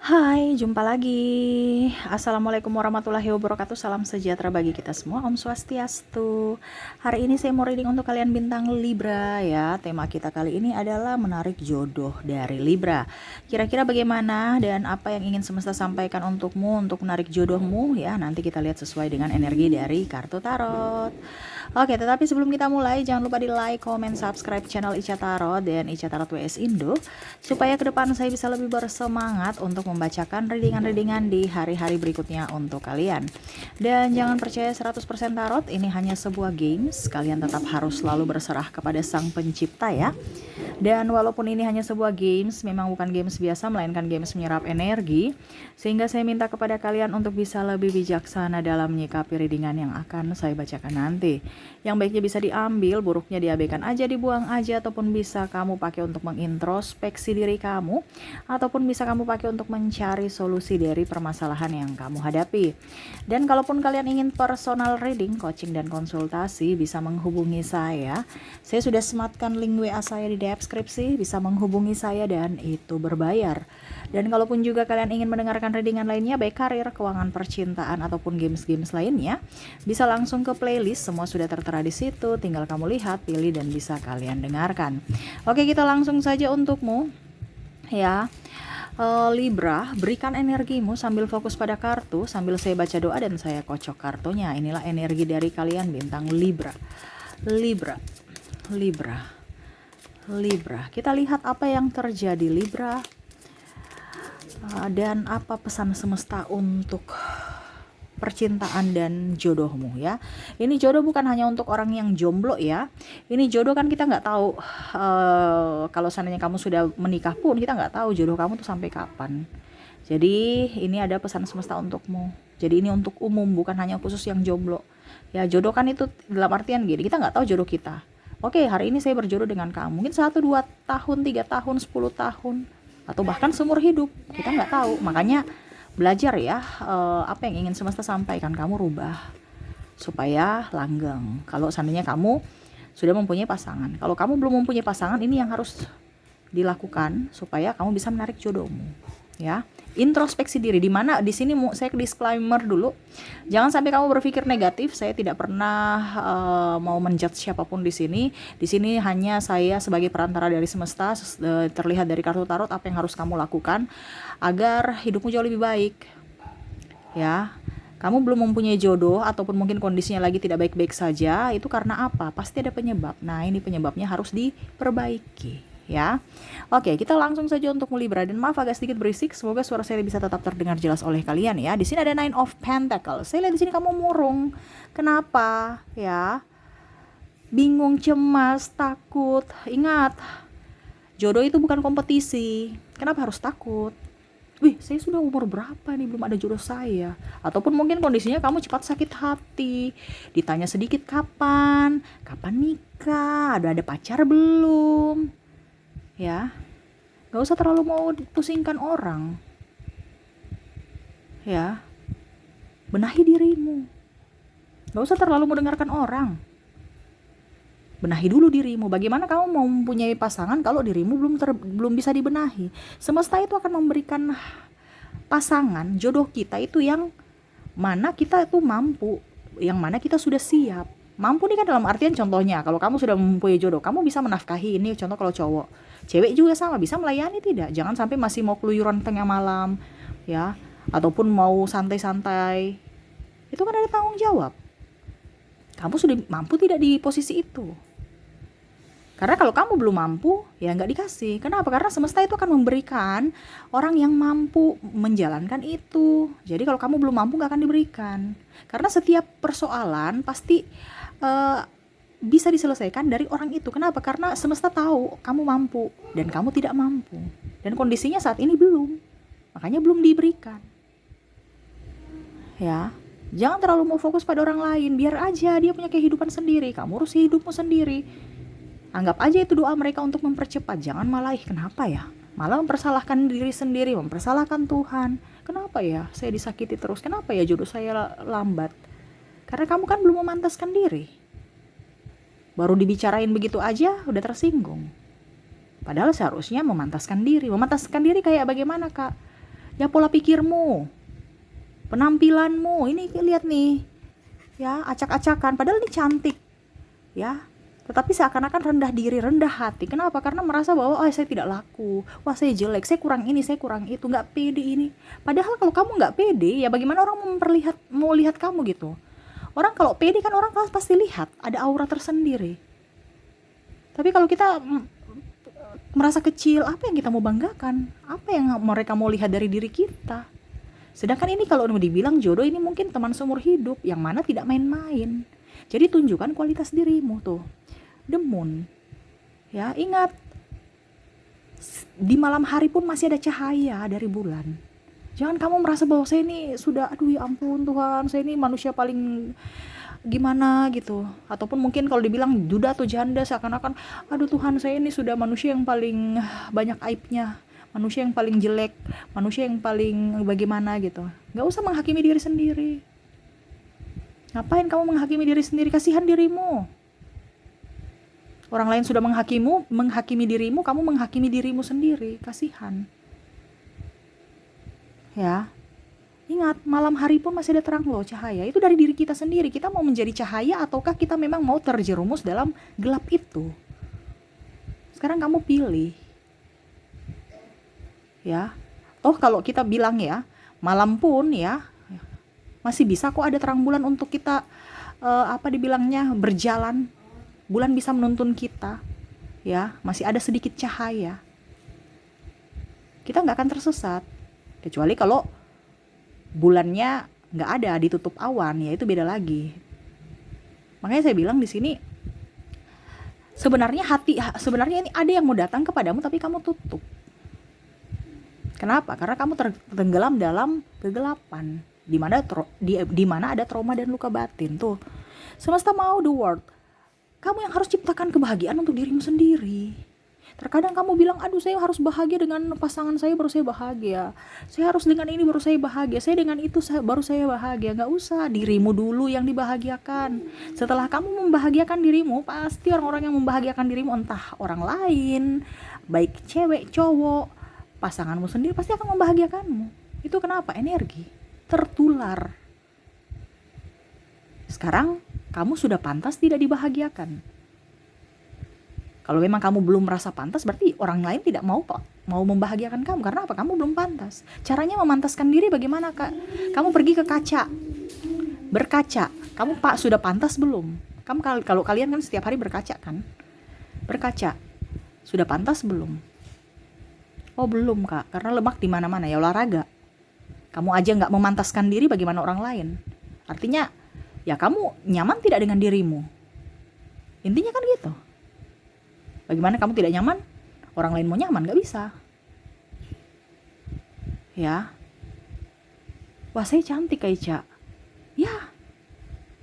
Hai, jumpa lagi. Assalamualaikum warahmatullahi wabarakatuh. Salam sejahtera bagi kita semua. Om Swastiastu. Hari ini saya mau reading untuk kalian bintang Libra ya. Tema kita kali ini adalah menarik jodoh dari Libra. Kira-kira bagaimana dan apa yang ingin semesta sampaikan untukmu untuk menarik jodohmu ya. Nanti kita lihat sesuai dengan energi dari kartu tarot. Oke, tetapi sebelum kita mulai, jangan lupa di like, comment, subscribe channel Ica Tarot dan Ica Tarot WS Indo, supaya ke depan saya bisa lebih bersemangat untuk membacakan readingan-readingan di hari-hari berikutnya untuk kalian. Dan jangan percaya 100% tarot, ini hanya sebuah games, kalian tetap harus selalu berserah kepada sang pencipta ya. Dan walaupun ini hanya sebuah games, memang bukan games biasa, melainkan games menyerap energi, sehingga saya minta kepada kalian untuk bisa lebih bijaksana dalam menyikapi readingan yang akan saya bacakan nanti. Yang baiknya bisa diambil, buruknya diabaikan aja, dibuang aja, ataupun bisa kamu pakai untuk mengintrospeksi diri kamu, ataupun bisa kamu pakai untuk mencari solusi dari permasalahan yang kamu hadapi. Dan kalaupun kalian ingin personal reading, coaching, dan konsultasi, bisa menghubungi saya. Saya sudah sematkan link WA saya di deskripsi, bisa menghubungi saya dan itu berbayar. Dan kalaupun juga kalian ingin mendengarkan readingan lainnya, baik karir, keuangan, percintaan, ataupun games-games lainnya, bisa langsung ke playlist, semua sudah tertera di situ, tinggal kamu lihat, pilih, dan bisa kalian dengarkan. Oke, kita langsung saja untukmu ya. Libra, berikan energimu sambil fokus pada kartu, sambil saya baca doa dan saya kocok kartunya. Inilah energi dari kalian bintang Libra. Libra, Libra, Libra. Kita lihat apa yang terjadi Libra. Dan apa pesan semesta untuk percintaan dan jodohmu ya. Ini jodoh bukan hanya untuk orang yang jomblo ya. Ini jodoh kan kita nggak tahu, kalau seandainya kamu sudah menikah pun kita nggak tahu jodoh kamu tuh sampai kapan. Jadi ini ada pesan semesta untukmu. Jadi ini untuk umum, bukan hanya khusus yang jomblo. Ya, jodoh kan itu dalam artian gini, kita nggak tahu jodoh kita. Oke, hari ini saya berjodoh dengan kamu. Mungkin 1, 2 tahun, 3 tahun, 10 tahun, atau bahkan seumur hidup. Kita nggak tahu. Makanya belajar ya, apa yang ingin semesta sampaikan, kamu rubah supaya langgeng. Kalau seandainya kamu sudah mempunyai pasangan, kalau kamu belum mempunyai pasangan, ini yang harus dilakukan supaya kamu bisa menarik jodohmu ya. Introspeksi diri, di mana di sini saya disclaimer dulu, jangan sampai kamu berpikir negatif. Saya tidak pernah mau menjudge siapapun di sini. Di sini hanya saya sebagai perantara dari semesta, terlihat dari kartu tarot apa yang harus kamu lakukan agar hidupmu jauh lebih baik ya. Kamu belum mempunyai jodoh ataupun mungkin kondisinya lagi tidak baik-baik saja, itu karena apa? Pasti ada penyebab. Nah, ini penyebabnya harus diperbaiki ya. Oke, kita langsung saja untuk Libra, dan maaf agak sedikit berisik, semoga suara saya bisa tetap terdengar jelas oleh kalian ya. Di sini ada Nine of Pentacles. Saya lihat di sini kamu murung. Kenapa? Ya. Bingung, cemas, takut. Ingat, jodoh itu bukan kompetisi. Kenapa harus takut? Wih, saya sudah umur berapa nih belum ada jodoh saya? Ataupun mungkin kondisinya kamu cepat sakit hati, ditanya sedikit kapan nikah, ada pacar belum, ya. Gak usah terlalu mau pusingkan orang, ya. Benahi dirimu, gak usah terlalu mendengarkan orang. Benahi dulu dirimu. Bagaimana kamu mau mempunyai pasangan kalau dirimu belum bisa dibenahi? Semesta itu akan memberikan pasangan, jodoh kita itu yang mana kita itu mampu, yang mana kita sudah siap. Mampu nih kan dalam artian, contohnya kalau kamu sudah mempunyai jodoh, kamu bisa menafkahi, ini contoh kalau cowok. Cewek juga sama, bisa melayani tidak? Jangan sampai masih mau keluyuran tengah malam ya, ataupun mau santai-santai. Itu kan ada tanggung jawab. Kamu sudah mampu tidak di posisi itu? Karena kalau kamu belum mampu, ya nggak dikasih. Kenapa? Karena semesta itu akan memberikan orang yang mampu menjalankan itu. Jadi kalau kamu belum mampu, nggak akan diberikan. Karena setiap persoalan pasti bisa diselesaikan dari orang itu. Kenapa? Karena semesta tahu kamu mampu dan kamu tidak mampu. Dan kondisinya saat ini belum. Makanya belum diberikan. Ya. Jangan terlalu mau fokus pada orang lain. Biar aja dia punya kehidupan sendiri. Kamu urus hidupmu sendiri. Anggap aja itu doa mereka untuk mempercepat. Jangan malah, kenapa ya? Malah mempersalahkan diri sendiri, mempersalahkan Tuhan. Kenapa ya saya disakiti terus? Kenapa ya jodoh saya lambat? Karena kamu kan belum memantaskan diri. Baru dibicarain begitu aja udah tersinggung. Padahal seharusnya memantaskan diri. Memantaskan diri kayak bagaimana, Kak? Ya pola pikirmu, penampilanmu, ini lihat nih, ya acak-acakan. Padahal ini cantik, ya. Tetapi seakan-akan rendah diri, rendah hati. Kenapa? Karena merasa bahwa saya tidak laku, wah saya jelek, saya kurang ini, saya kurang itu, nggak pede ini. Padahal kalau kamu nggak pede, ya bagaimana orang mau lihat kamu gitu? Orang kalau pede kan orang pasti lihat, ada aura tersendiri. Tapi kalau kita merasa kecil, apa yang kita mau banggakan? Apa yang mereka mau lihat dari diri kita? Sedangkan ini kalau mau dibilang jodoh, ini mungkin teman seumur hidup yang mana tidak main-main. Jadi tunjukkan kualitas dirimu tuh. The moon. Ya, ingat, di malam hari pun masih ada cahaya dari bulan. Jangan kamu merasa bahwa saya ini sudah, aduh ya ampun Tuhan, saya ini manusia paling gimana gitu. Ataupun mungkin kalau dibilang duda atau janda, seakan-akan, aduh Tuhan, saya ini sudah manusia yang paling banyak aibnya, manusia yang paling jelek, manusia yang paling bagaimana gitu. Gak usah menghakimi diri sendiri. Ngapain kamu menghakimi diri sendiri? Kasihan dirimu. Orang lain sudah menghakimi dirimu, kamu menghakimi dirimu sendiri. Kasihan. Ya. Ingat, malam hari pun masih ada terang loh, cahaya. Itu dari diri kita sendiri. Kita mau menjadi cahaya ataukah kita memang mau terjerumus dalam gelap itu? Sekarang kamu pilih. Ya. Toh kalau kita bilang ya, malam pun ya masih bisa kok ada terang bulan untuk kita dibilangnya berjalan. Bulan bisa menuntun kita, ya, masih ada sedikit cahaya. Kita nggak akan tersesat, kecuali kalau bulannya nggak ada, ditutup awan, ya itu beda lagi. Makanya saya bilang di sini, sebenarnya ini ada yang mau datang kepadamu, tapi kamu tutup. Kenapa? Karena kamu tenggelam dalam kegelapan, di mana ada trauma dan luka batin tuh. Semesta mau the world. Kamu yang harus ciptakan kebahagiaan untuk dirimu sendiri. Terkadang kamu bilang, aduh saya harus bahagia dengan pasangan saya baru saya bahagia. Saya harus dengan ini baru saya bahagia. Saya dengan itu baru saya bahagia. Gak usah, dirimu dulu yang dibahagiakan. Setelah kamu membahagiakan dirimu, pasti orang-orang yang membahagiakan dirimu, entah orang lain, baik cewek, cowok, pasanganmu sendiri pasti akan membahagiakanmu. Itu kenapa? Energi tertular. Sekarang kamu sudah pantas tidak dibahagiakan. Kalau memang kamu belum merasa pantas, berarti orang lain tidak mau membahagiakan kamu. Karena apa? Kamu belum pantas. Caranya memantaskan diri bagaimana, Kak? Kamu pergi ke kaca, berkaca. Kamu sudah pantas belum? Kamu kalau kalian kan setiap hari berkaca kan? Berkaca. Sudah pantas belum? Oh belum, Kak. Karena lemak di mana-mana, ya olahraga. Kamu aja nggak memantaskan diri, bagaimana orang lain? Artinya ya kamu nyaman tidak dengan dirimu. Intinya kan gitu. Bagaimana kamu tidak nyaman, orang lain mau nyaman, gak bisa. Ya. Wah saya cantik Aica. Ya.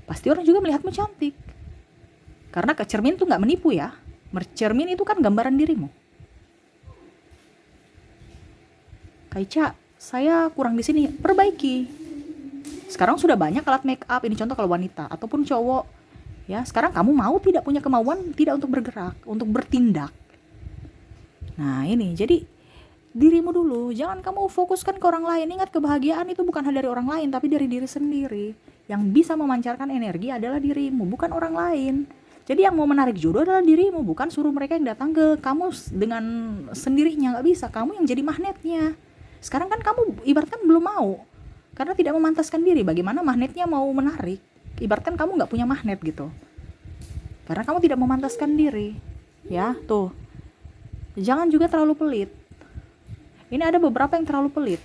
Pasti orang juga melihatmu cantik. Karena cermin tuh gak menipu ya. Cermin itu kan gambaran dirimu. Aica, saya kurang di sini, perbaiki. Sekarang sudah banyak alat make up, ini contoh kalau wanita ataupun cowok. Ya, sekarang kamu mau tidak punya kemauan tidak untuk bergerak, untuk bertindak. Nah, ini jadi dirimu dulu, jangan kamu fokuskan ke orang lain. Ingat, kebahagiaan itu bukan hal dari orang lain, tapi dari diri sendiri. Yang bisa memancarkan energi adalah dirimu, bukan orang lain. Jadi yang mau menarik jodoh adalah dirimu, bukan suruh mereka yang datang ke kamu dengan sendirinya. Nggak bisa, kamu yang jadi magnetnya. Sekarang kan kamu ibaratkan belum mau, karena tidak memantaskan diri. Bagaimana magnetnya mau menarik? Ibaratkan kamu nggak punya magnet gitu, karena kamu tidak memantaskan diri. Ya tuh, jangan juga terlalu pelit. Ini ada beberapa yang terlalu pelit.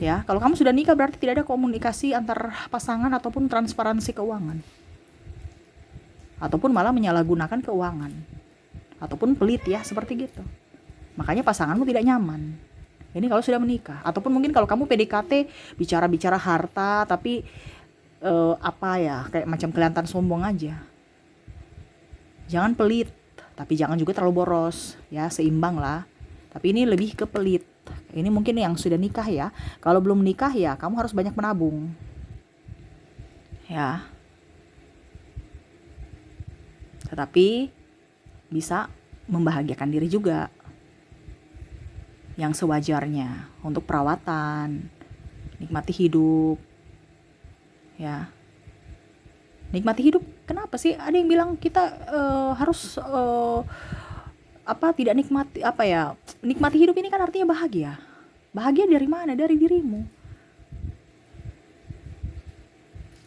Ya, kalau kamu sudah nikah berarti tidak ada komunikasi antar pasangan ataupun transparansi keuangan, ataupun malah menyalahgunakan keuangan, ataupun pelit ya seperti gitu. Makanya pasanganmu tidak nyaman. Ini kalau sudah menikah. Ataupun mungkin kalau kamu PDKT bicara-bicara harta, tapi kayak macam kelihatan sombong aja. Jangan pelit, tapi jangan juga terlalu boros. Ya, seimbang lah. Tapi ini lebih ke pelit. Ini mungkin yang sudah nikah ya. Kalau belum nikah ya kamu harus banyak menabung. Ya. Tetapi bisa membahagiakan diri juga. yang sewajarnya untuk perawatan, nikmati hidup, ya. Nikmati hidup, kenapa sih? Ada yang bilang kita harus tidak nikmati nikmati hidup ini kan artinya bahagia. Bahagia dari mana? Dari dirimu.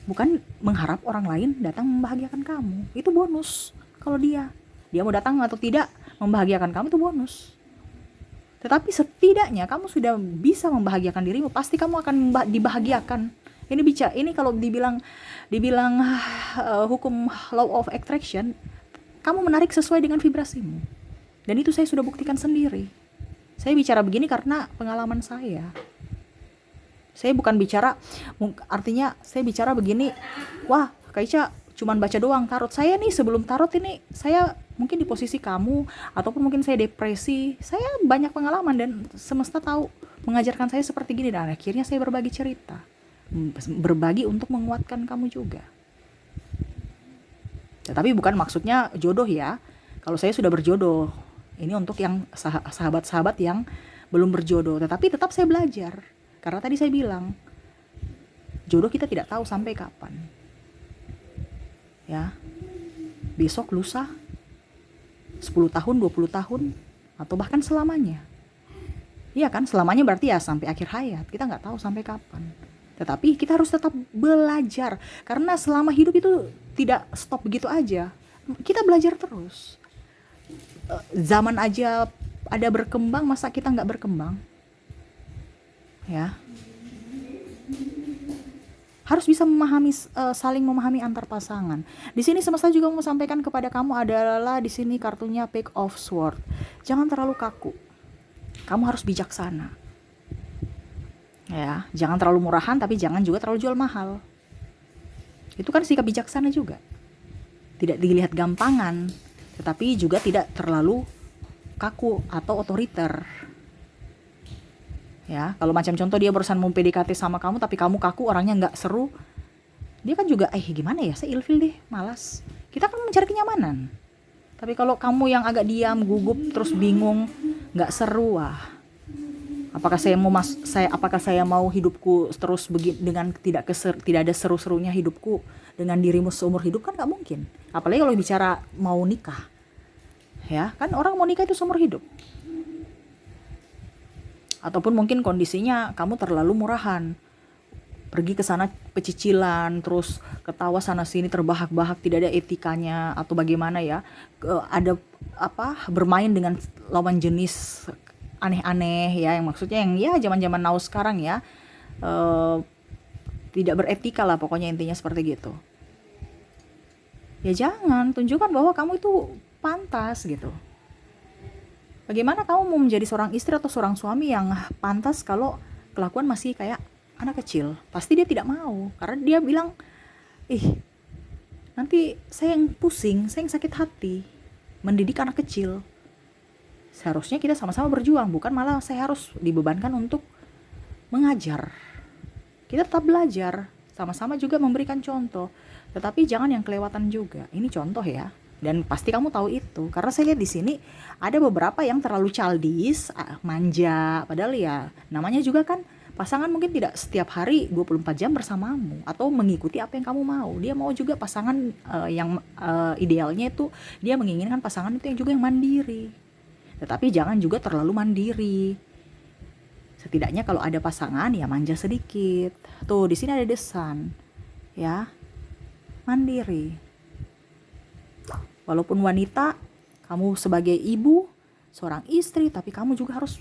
Bukan mengharap orang lain datang membahagiakan kamu. Itu bonus. Kalau dia mau datang atau tidak membahagiakan kamu, itu bonus. Tetapi setidaknya kamu sudah bisa membahagiakan dirimu, pasti kamu akan dibahagiakan. Ini kalau dibilang hukum law of attraction, kamu menarik sesuai dengan vibrasimu. Dan itu saya sudah buktikan sendiri. Saya bicara begini karena pengalaman saya. Saya bukan bicara, artinya saya bicara begini, wah Kak Ica cuman baca doang tarot. Saya nih sebelum tarot ini, saya mungkin di posisi kamu, ataupun mungkin saya depresi. Saya banyak pengalaman dan semesta tahu mengajarkan saya seperti gini. Dan akhirnya saya berbagi cerita. Berbagi untuk menguatkan kamu juga. Tetapi bukan maksudnya jodoh ya. Kalau saya sudah berjodoh, ini untuk yang sahabat-sahabat yang belum berjodoh. Tetapi tetap saya belajar. Karena tadi saya bilang, jodoh kita tidak tahu sampai kapan. Ya. Besok, lusa, 10 tahun, 20 tahun, atau bahkan selamanya. Iya kan, selamanya berarti ya sampai akhir hayat. Kita nggak tahu sampai kapan. Tetapi kita harus tetap belajar. Karena selama hidup itu tidak stop begitu aja. Kita belajar terus. Zaman aja ada berkembang, masa kita nggak berkembang? Ya. Harus bisa saling memahami antar pasangan. Di sini semesta juga mau sampaikan kepada kamu adalah di sini kartunya Page of Swords. Jangan terlalu kaku. Kamu harus bijaksana. Ya, jangan terlalu murahan tapi jangan juga terlalu jual mahal. Itu kan sikap bijaksana juga. Tidak dilihat gampangan, tetapi juga tidak terlalu kaku atau otoriter. Ya, kalau macam contoh dia barusan mau PDKT sama kamu tapi kamu kaku, orangnya nggak seru, dia kan juga gimana ya, saya ilfil deh, malas. Kita kan mencari kenyamanan. Tapi kalau kamu yang agak diam, gugup, terus bingung, nggak seru, apakah saya mau hidupku terus dengan tidak ada seru-serunya hidupku dengan dirimu seumur hidup, kan nggak mungkin. Apalagi kalau bicara mau nikah, ya kan orang mau nikah itu seumur hidup. Ataupun mungkin kondisinya kamu terlalu murahan, pergi ke sana pecicilan, terus ketawa sana sini terbahak-bahak, tidak ada etikanya atau bagaimana ya, ada bermain dengan lawan jenis aneh-aneh ya, yang maksudnya yang ya zaman-zaman now sekarang ya, tidak beretika lah pokoknya, intinya seperti gitu. Ya jangan, tunjukkan bahwa kamu itu pantas gitu. Bagaimana kamu mau menjadi seorang istri atau seorang suami yang pantas kalau kelakuan masih kayak anak kecil? Pasti dia tidak mau, karena dia bilang, nanti saya yang pusing, saya yang sakit hati mendidik anak kecil. Seharusnya kita sama-sama berjuang, bukan malah saya harus dibebankan untuk mengajar. Kita tetap belajar, sama-sama juga memberikan contoh, tetapi jangan yang kelewatan juga. Ini contoh ya. Dan pasti kamu tahu itu, karena saya lihat di sini ada beberapa yang terlalu childish, manja, padahal ya namanya juga kan pasangan mungkin tidak setiap hari 24 jam bersamamu atau mengikuti apa yang kamu mau. Dia mau juga pasangan yang idealnya itu dia menginginkan pasangan itu yang juga yang mandiri. Tetapi jangan juga terlalu mandiri. Setidaknya kalau ada pasangan ya manja sedikit. Tuh di sini ada The Sun, ya, mandiri. Walaupun wanita, kamu sebagai ibu, seorang istri, tapi kamu juga harus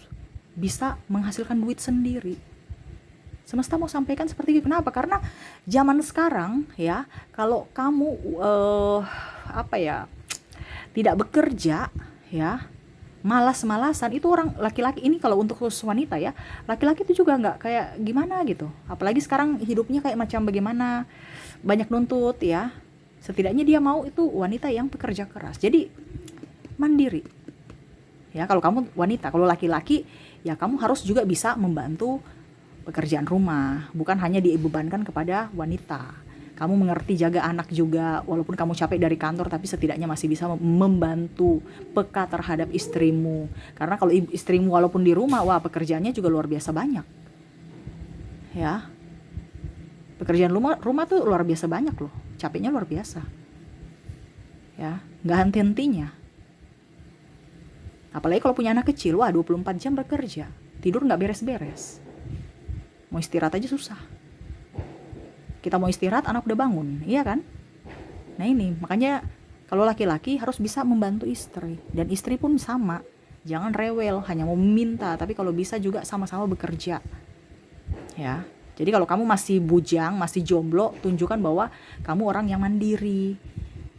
bisa menghasilkan duit sendiri. Semesta mau sampaikan seperti itu. Kenapa? Karena zaman sekarang ya, kalau kamu tidak bekerja ya, malas-malasan, itu orang laki-laki ini, kalau untuk khusus wanita ya, laki-laki itu juga nggak kayak gimana gitu. Apalagi sekarang hidupnya kayak macam bagaimana, banyak nuntut ya. Setidaknya dia mau itu wanita yang pekerja keras. Jadi mandiri. Ya, kalau kamu wanita, kalau laki-laki ya kamu harus juga bisa membantu pekerjaan rumah, bukan hanya dibebankan kepada wanita. Kamu mengerti jaga anak juga, walaupun kamu capek dari kantor, tapi setidaknya masih bisa membantu, peka terhadap istrimu. Karena kalau istrimu walaupun di rumah, wah pekerjaannya juga luar biasa banyak. Ya, pekerjaan rumah tuh luar biasa banyak loh, capeknya luar biasa. Ya, nggak henti-hentinya. Apalagi kalau punya anak kecil, wah 24 jam bekerja, tidur nggak beres-beres. Mau istirahat aja susah. Kita mau istirahat, anak udah bangun, iya kan? Nah ini, makanya kalau laki-laki harus bisa membantu istri. Dan istri pun sama. Jangan rewel, hanya mau meminta, tapi kalau bisa juga sama-sama bekerja. Ya. Jadi kalau kamu masih bujang, masih jomblo, tunjukkan bahwa kamu orang yang mandiri.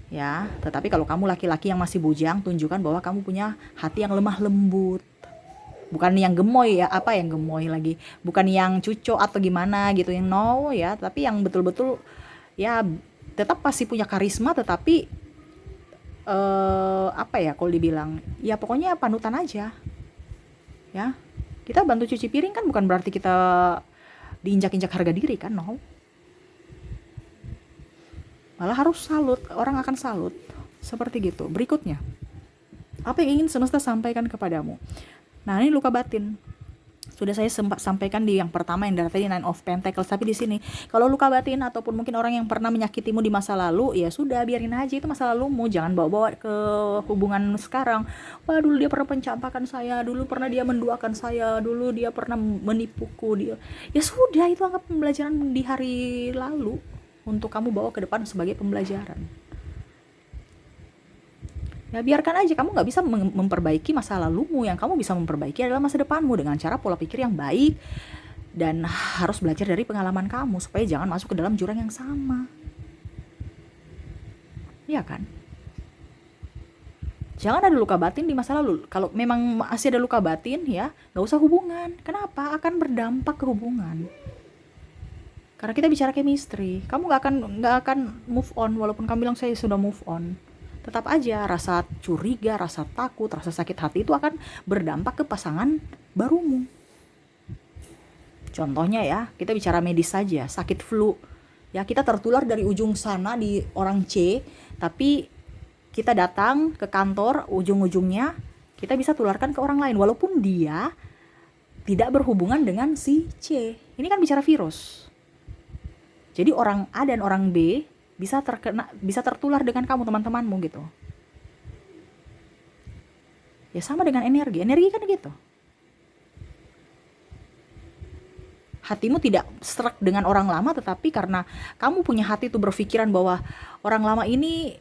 Ya, tetapi kalau kamu laki-laki yang masih bujang, tunjukkan bahwa kamu punya hati yang lemah lembut. Bukan yang gemoy ya, apa yang gemoy lagi, bukan yang cuco atau gimana gitu, yang no ya, tapi yang betul-betul ya tetap pasti punya karisma, tetapi apa ya kalau dibilang, ya pokoknya panutan aja ya. Kita bantu cuci piring kan bukan berarti kita diinjak-injak harga diri kan, no. Malah harus salut, orang akan salut seperti gitu. Berikutnya, apa yang ingin semesta sampaikan kepadamu? Nah, ini luka batin. Sudah saya sempat sampaikan di yang pertama yang dari tadi, Nine of Pentacles. Tapi di sini, kalau luka batin ataupun mungkin orang yang pernah menyakitimu di masa lalu, ya sudah, biarin aja, itu masa lalumu. Jangan bawa-bawa ke hubungan sekarang. Wah, dulu dia pernah mencampakkan saya, dulu pernah dia menduakan saya, dulu dia pernah menipuku. Dia, ya sudah, itu anggap pembelajaran di hari lalu untuk kamu bawa ke depan sebagai pembelajaran. Ya biarkan aja, kamu nggak bisa memperbaiki masa lalumu, yang kamu bisa memperbaiki adalah masa depanmu dengan cara pola pikir yang baik, dan harus belajar dari pengalaman kamu supaya jangan masuk ke dalam jurang yang sama. Iya kan? Jangan ada luka batin di masa lalu. Kalau memang masih ada luka batin, ya nggak usah hubungan. Kenapa? Akan berdampak ke hubungan. Karena kita bicara chemistry, kamu nggak akan move on walaupun kamu bilang saya sudah move on. Tetap aja rasa curiga, rasa takut, rasa sakit hati itu akan berdampak ke pasangan barumu. Contohnya ya, kita bicara medis saja, sakit flu. Ya, kita tertular dari ujung sana di orang C, tapi kita datang ke kantor, ujung-ujungnya kita bisa tularkan ke orang lain walaupun dia tidak berhubungan dengan si C. Ini kan bicara virus. Jadi orang A dan orang B bisa tertular dengan kamu, teman-temanmu gitu. Ya sama dengan energi kan gitu. Hatimu tidak struck dengan orang lama, tetapi karena kamu punya hati itu berpikiran bahwa orang lama ini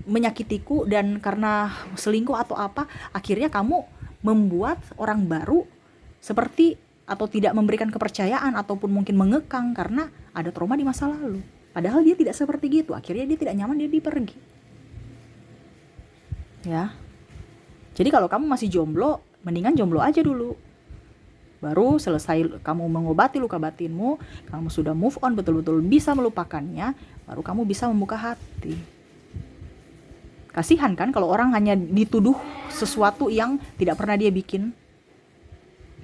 menyakitiku, dan karena selingkuh atau apa, akhirnya kamu membuat orang baru seperti atau tidak memberikan kepercayaan ataupun mungkin mengekang karena ada trauma di masa lalu. Padahal dia tidak seperti gitu. Akhirnya dia tidak nyaman, dia pergi. Ya. Jadi kalau kamu masih jomblo, mendingan jomblo aja dulu. Baru selesai kamu mengobati luka batinmu, kamu sudah move on, betul-betul bisa melupakannya, baru kamu bisa membuka hati. Kasihan kan kalau orang hanya dituduh sesuatu yang tidak pernah dia bikin.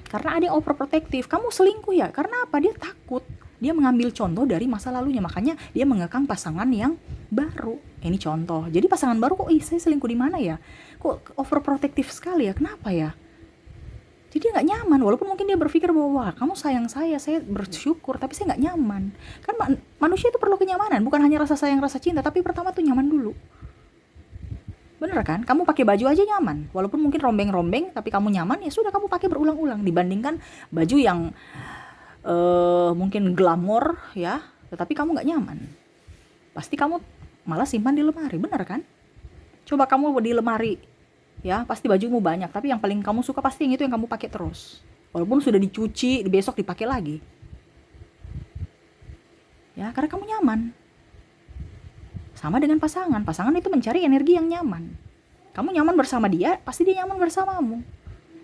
Karena ada yang overprotective. Kamu selingkuh ya, karena apa? Dia takut. Dia mengambil contoh dari masa lalunya, makanya dia mengekang pasangan yang baru. Ini contoh. Jadi pasangan baru kok, saya selingkuh di mana ya? Kok overprotective sekali ya? Kenapa ya? Jadi dia nggak nyaman, walaupun mungkin dia berpikir bahwa wah, kamu sayang saya bersyukur, tapi saya nggak nyaman. Kan manusia itu perlu kenyamanan, bukan hanya rasa sayang, rasa cinta, tapi pertama tuh nyaman dulu. Bener kan? Kamu pakai baju aja nyaman, walaupun mungkin rombeng-rombeng, tapi kamu nyaman, ya sudah kamu pakai berulang-ulang, dibandingkan baju yang mungkin glamor ya, tetapi kamu nggak nyaman. Pasti kamu malah simpan di lemari, bener kan? Coba kamu di lemari, ya pasti bajumu banyak, tapi yang paling kamu suka pasti yang itu yang kamu pakai terus, walaupun sudah dicuci, besok dipakai lagi. Ya, karena kamu nyaman. Sama dengan pasangan itu mencari energi yang nyaman. Kamu nyaman bersama dia, pasti dia nyaman bersamamu.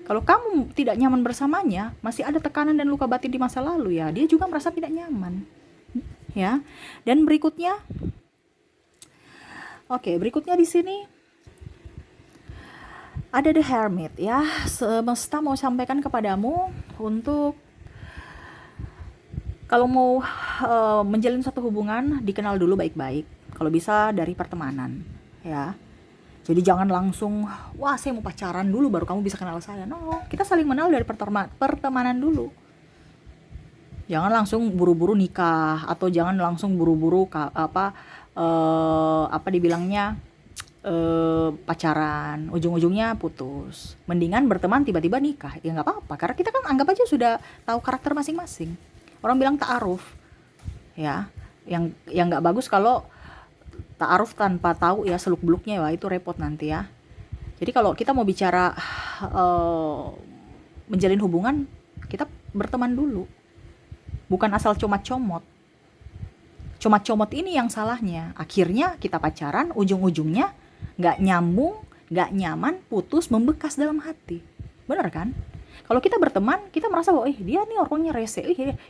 Kalau kamu tidak nyaman bersamanya, masih ada tekanan dan luka batin di masa lalu, ya dia juga merasa tidak nyaman. Ya. Dan berikutnya, berikutnya di sini ada The Hermit ya. Semesta mau sampaikan kepadamu untuk Kalau mau menjalin satu hubungan, dikenal dulu baik-baik. Kalau bisa dari pertemanan, ya. Jadi jangan langsung, wah saya mau pacaran dulu baru kamu bisa kenal saya. No, kita saling mengenal dari pertemanan dulu. Jangan langsung buru-buru nikah, atau jangan langsung buru-buru apa dibilangnya, pacaran, ujung-ujungnya putus. Mendingan berteman tiba-tiba nikah, ya nggak apa-apa. Karena kita kan anggap aja sudah tahu karakter masing-masing. Orang bilang ta'aruf, ya. Yang nggak bagus kalau ta'aruf tanpa tahu ya seluk beluknya, ya itu repot nanti ya. Jadi kalau kita mau bicara menjalin hubungan, kita berteman dulu, bukan asal comot-comot. Comot-comot ini yang salahnya. Akhirnya kita pacaran, ujung-ujungnya nggak nyambung, nggak nyaman, putus, membekas dalam hati. Bener kan? Kalau kita berteman, kita merasa bahwa dia nih orangnya rese,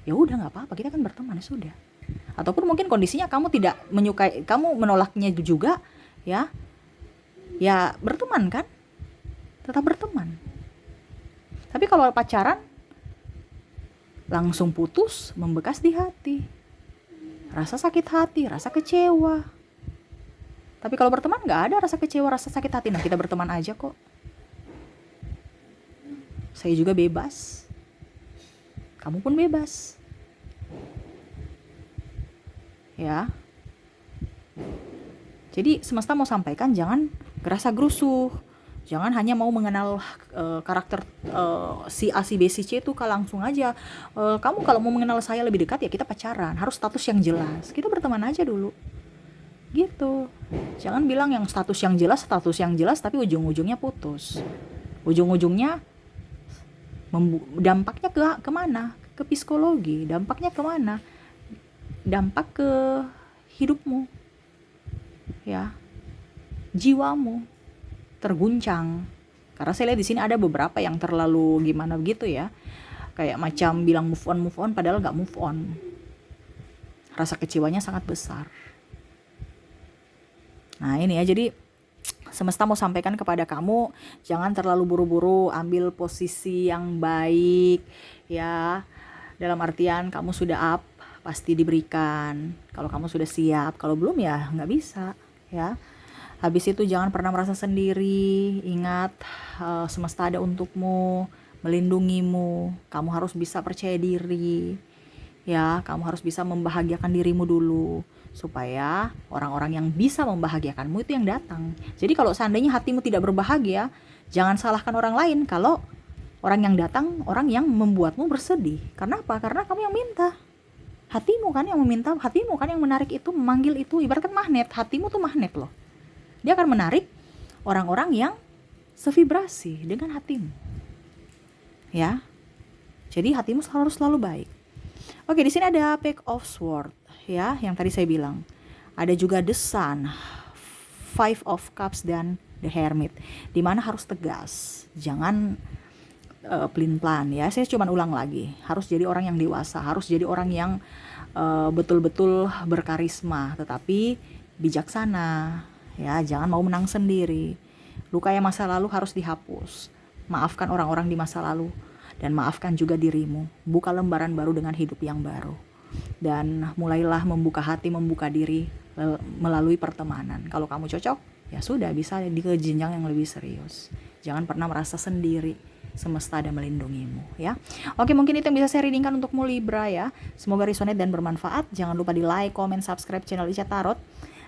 ya udah nggak apa-apa, kita kan berteman, ya sudah. Ataupun mungkin kondisinya kamu tidak menyukai, kamu menolaknya juga, ya berteman kan, tetap berteman. Tapi kalau pacaran langsung putus, membekas di hati, rasa sakit hati, rasa kecewa. Tapi kalau berteman nggak ada rasa kecewa, rasa sakit hati. Nah, kita berteman aja kok. Saya juga bebas, kamu pun bebas, ya. Jadi semesta mau sampaikan, jangan gerasa gerusuh, jangan hanya mau mengenal karakter si A, si B, si C itu langsung aja. Kamu kalau mau mengenal saya lebih dekat, ya kita pacaran, harus status yang jelas. Kita berteman aja dulu, gitu. Jangan bilang yang status yang jelas, tapi ujung-ujungnya putus. Ujung-ujungnya dampaknya ke mana? Ke psikologi. Dampaknya kemana? Dampak ke hidupmu, ya, jiwamu terguncang. Karena saya lihat di sini ada beberapa yang terlalu gimana begitu ya, kayak macam bilang move on, padahal nggak move on. Rasa kecewanya sangat besar. Nah ini ya, jadi semesta mau sampaikan kepada kamu, jangan terlalu buru-buru ambil posisi yang baik, ya. Dalam artian kamu sudah up, pasti diberikan. Kalau kamu sudah siap, kalau belum ya nggak bisa, ya. Habis itu jangan pernah merasa sendiri. Ingat, semesta ada untukmu, melindungimu. Kamu harus bisa percaya diri, ya. Kamu harus bisa membahagiakan dirimu dulu, supaya orang-orang yang bisa membahagiakanmu itu yang datang. Jadi kalau seandainya hatimu tidak berbahagia, jangan salahkan orang lain kalau orang yang datang, orang yang membuatmu bersedih. Karena apa? Karena kamu yang minta. Hatimu kan yang meminta, hatimu kan yang menarik itu, memanggil itu. Ibaratkan magnet, hatimu tuh magnet loh. Dia akan menarik orang-orang yang sevibrasi dengan hatimu, ya. Jadi hatimu harus selalu baik. Oke, di sini ada Page of Swords, ya, yang tadi saya bilang. Ada juga The Sun, Five of Cups, dan The Hermit, dimana harus tegas, jangan pelin-pelan, ya. Saya cuma ulang lagi, harus jadi orang yang dewasa, harus jadi orang yang betul-betul berkarisma, tetapi bijaksana, ya. Jangan mau menang sendiri. Luka yang masa lalu harus dihapus. Maafkan orang-orang di masa lalu, dan maafkan juga dirimu. Buka lembaran baru dengan hidup yang baru, dan mulailah membuka hati, membuka diri melalui pertemanan. Kalau kamu cocok, ya sudah, bisa di jenjang yang lebih serius. Jangan pernah merasa sendiri, semesta ada melindungimu, ya. Oke, mungkin itu yang bisa saya readingkan untukmu Libra, ya. Semoga resonate dan bermanfaat. Jangan lupa di like, comment, subscribe channel Ica Tarot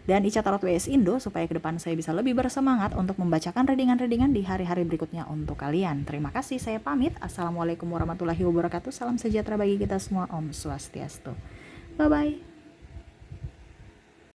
dan Ica Tarot WS Indo, supaya ke depan saya bisa lebih bersemangat untuk membacakan readingan-readingan di hari-hari berikutnya untuk kalian. Terima kasih, saya pamit. Assalamualaikum warahmatullahi wabarakatuh. Salam sejahtera bagi kita semua. Om Swastiastu. Bye-bye.